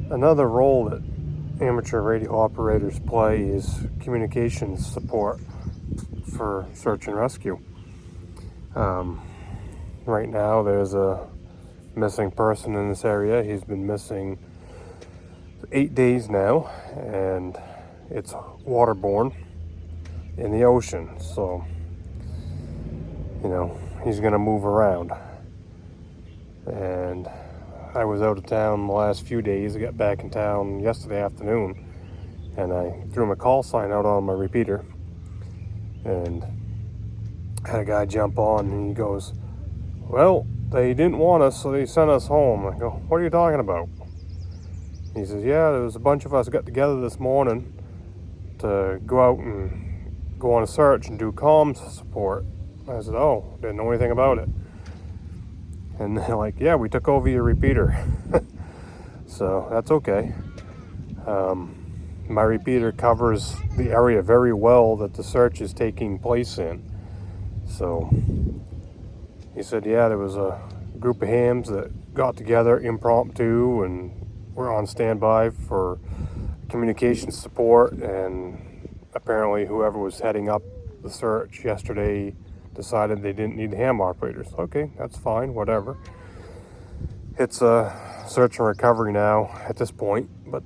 Another role that amateur radio operators play is communications support for search and rescue. Right now there's a missing person in this area. He's been missing 8 days now, and it's waterborne in the ocean, so he's gonna move around. And I was out of town the last few days. I got back in town yesterday afternoon, and I threw my call sign out on my repeater and had a guy jump on, and he goes, "Well, they didn't want us, so they sent us home." I go, "What are you talking about?" He says, "Yeah, there was a bunch of us got together this morning to go out and go on a search and do comms support." I said, "Oh, didn't know anything about it." And they're like, "Yeah, we took over your repeater." So that's okay. My repeater covers the area very well that the search is taking place in. So he said, yeah, there was a group of hams that got together impromptu and were on standby for communication support, and apparently whoever was heading up the search yesterday decided they didn't need ham operators. Okay, that's fine, whatever. It's a search and recovery now at this point, but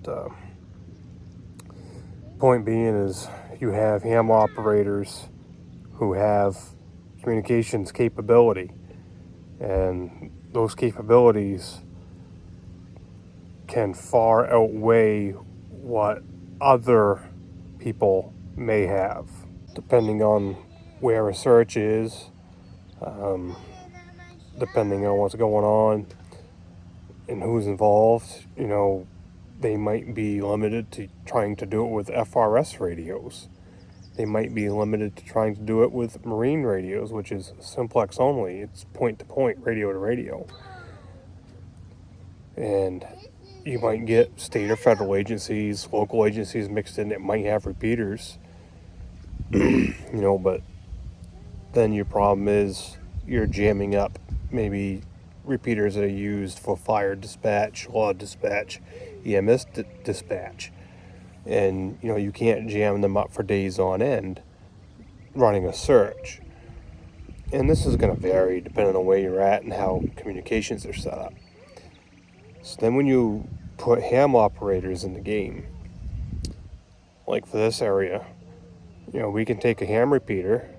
point being is you have ham operators who have communications capability, and those capabilities can far outweigh what other people may have, depending on where a search is, depending on what's going on and who's involved. They might be limited to trying to do it with FRS radios. They might be limited to trying to do it with marine radios, which is simplex only. It's point-to-point, radio-to-radio. And you might get state or federal agencies, local agencies mixed in that might have repeaters. But then your problem is you're jamming up maybe repeaters that are used for fire dispatch, law dispatch, EMS dispatch. And you can't jam them up for days on end running a search. And this is going to vary depending on where you're at and how communications are set up. So then when you put ham operators in the game, like for this area, we can take a ham repeater.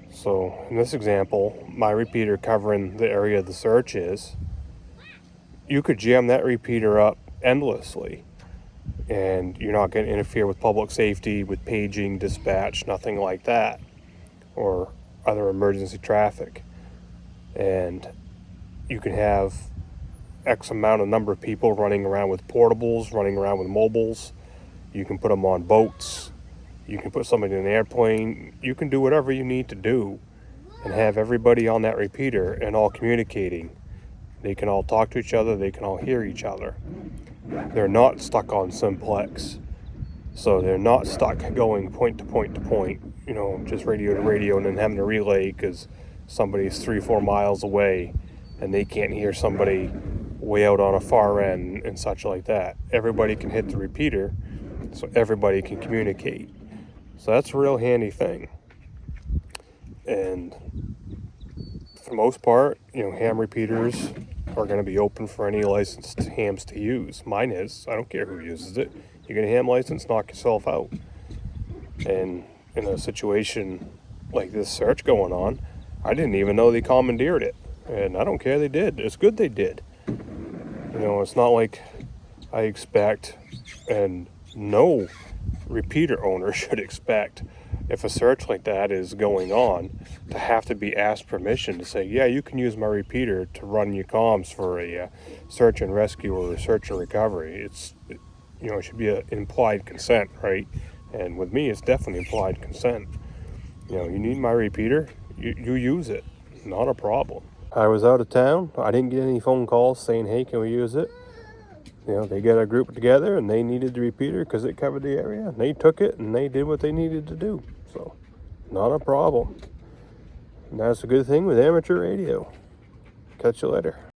So in this example, my repeater covering the area the search is, you could jam that repeater up endlessly, and you're not going to interfere with public safety, with paging, dispatch, nothing like that, or other emergency traffic. And you can have X amount of number of people running around with portables, running around with mobiles. You can put them on boats. You can put somebody in an airplane. You can do whatever you need to do and have everybody on that repeater and all communicating. They can all talk to each other. They can all hear each other. They're not stuck on simplex. So they're not stuck going point to point to point, just radio to radio, and then having to relay because somebody's 3-4 miles away and they can't hear somebody way out on a far end and such like that. Everybody can hit the repeater, so everybody can communicate. So that's a real handy thing. And for the most part, ham repeaters are going to be open for any licensed hams to use. Mine is. I don't care who uses it. You get a ham license, knock yourself out. And in a situation like this search going on, I didn't even know they commandeered it. And I don't care, they did. It's good they did. It's not like I expect, and no repeater owner should expect, if a search like that is going on, to have to be asked permission to say, yeah, you can use my repeater to run your comms for a search and rescue or a search and recovery. It should be an implied consent, right? And with me, it's definitely implied consent. You need my repeater, you use it, not a problem. I was out of town. I didn't get any phone calls saying, hey, can we use it? They got a group together and they needed the repeater because it covered the area. And they took it and they did what they needed to do. So, not a problem. And that's a good thing with amateur radio. Catch you later.